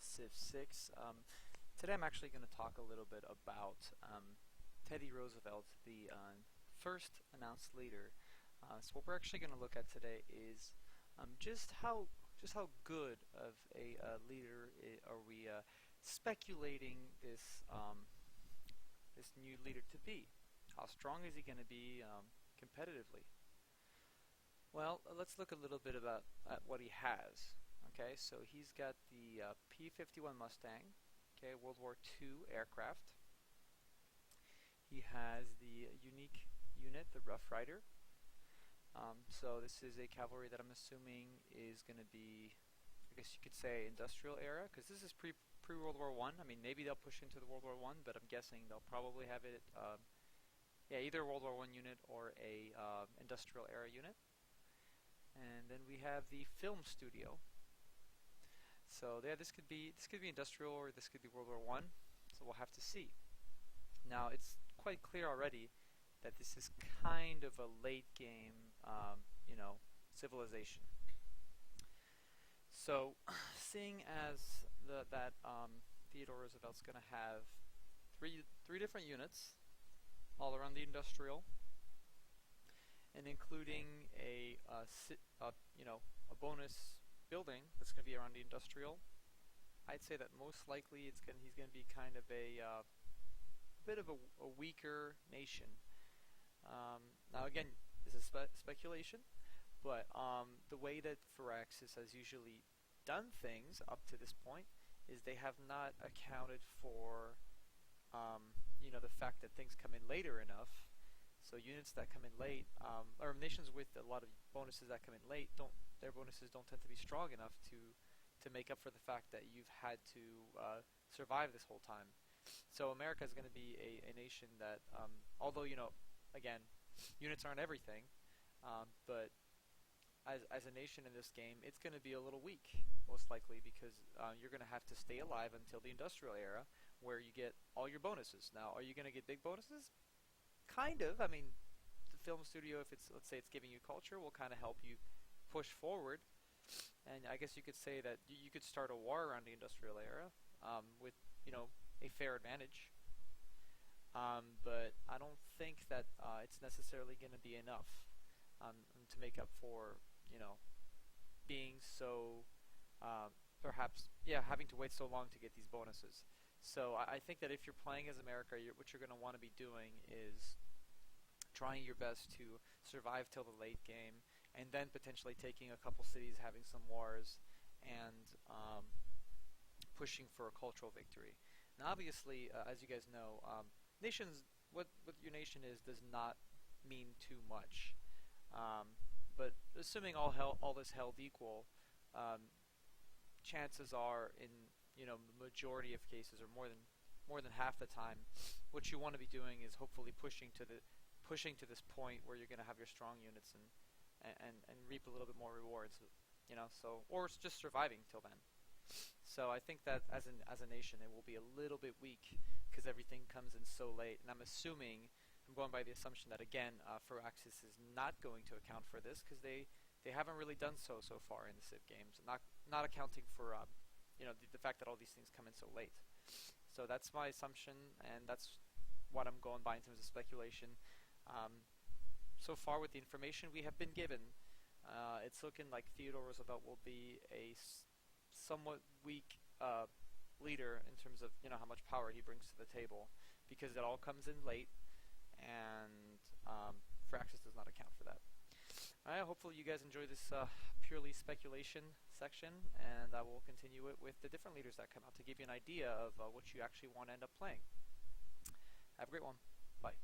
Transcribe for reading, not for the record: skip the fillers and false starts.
Civ 6. Today I'm actually going to talk a little bit about Teddy Roosevelt, the first announced leader. So what we're actually going to look at today is just how good of a leader are we speculating this new leader to be? How strong is he going to be competitively? Well, let's look a little bit at what he has. Okay, so he's got the P-51 Mustang, okay, World War II aircraft. He has the unique unit, the Rough Rider. So this is a cavalry that I'm assuming is going to be, I guess you could say, industrial era, because this is pre-World War I. I mean, maybe they'll push into the World War I, but I'm guessing they'll probably have it, yeah, either a World War I unit or a industrial era unit. And then we have the film studio. So yeah, this could be industrial, or this could be World War I. So we'll have to see. Now it's quite clear already that this is kind of a late game, civilization. So, seeing as that Theodore Roosevelt's going to have three different units all around the industrial, and including a bonus building that's going to be around the industrial, I'd say that most likely he's going to be kind of a bit of a weaker nation. Now again, this is speculation, but the way that Firaxis has usually done things up to this point is they have not accounted for the fact that things come in later enough. So units that come in late, or nations with a lot of bonuses that come in late, their bonuses don't tend to be strong enough to make up for the fact that you've had to survive this whole time. So America is going to be a nation that, although again, units aren't everything, but as a nation in this game, it's going to be a little weak, most likely, because you're going to have to stay alive until the industrial era, where you get all your bonuses. Now, are you going to get big bonuses? Kind of. I mean, the film studio, if let's say it's giving you culture, will kind of help you push forward. And I guess you could say that you could start a war around the industrial era with a fair advantage. But I don't think that it's necessarily going to be enough to make up for being so perhaps having to wait so long to get these bonuses. So I think that if you're playing as America, what you're going to want to be doing is trying your best to survive till the late game, and then potentially taking a couple cities, having some wars, and pushing for a cultural victory. Now, obviously, as you guys know, nations, what your nation is does not mean too much. But assuming all this held equal, chances are, in the majority of cases, or more than half the time, what you want to be doing is hopefully pushing to this point where you're going to have your strong units and reap a little bit more rewards, or just surviving till then. So I think that as a nation, it will be a little bit weak because everything comes in so late, and I'm going by the assumption that again, Firaxis is not going to account for this because they haven't really done so far in the Civ games, not accounting for the fact that all these things come in so late. So that's my assumption, and that's what I'm going by in terms of speculation. So far, with the information we have been given, it's looking like Theodore Roosevelt will be a somewhat weak leader in terms of how much power he brings to the table, because it all comes in late, and Firaxis does not account for that. Alright, hopefully you guys enjoy this purely speculation section, and I will continue it with the different leaders that come out to give you an idea of what you actually want to end up playing. Have a great one. Bye.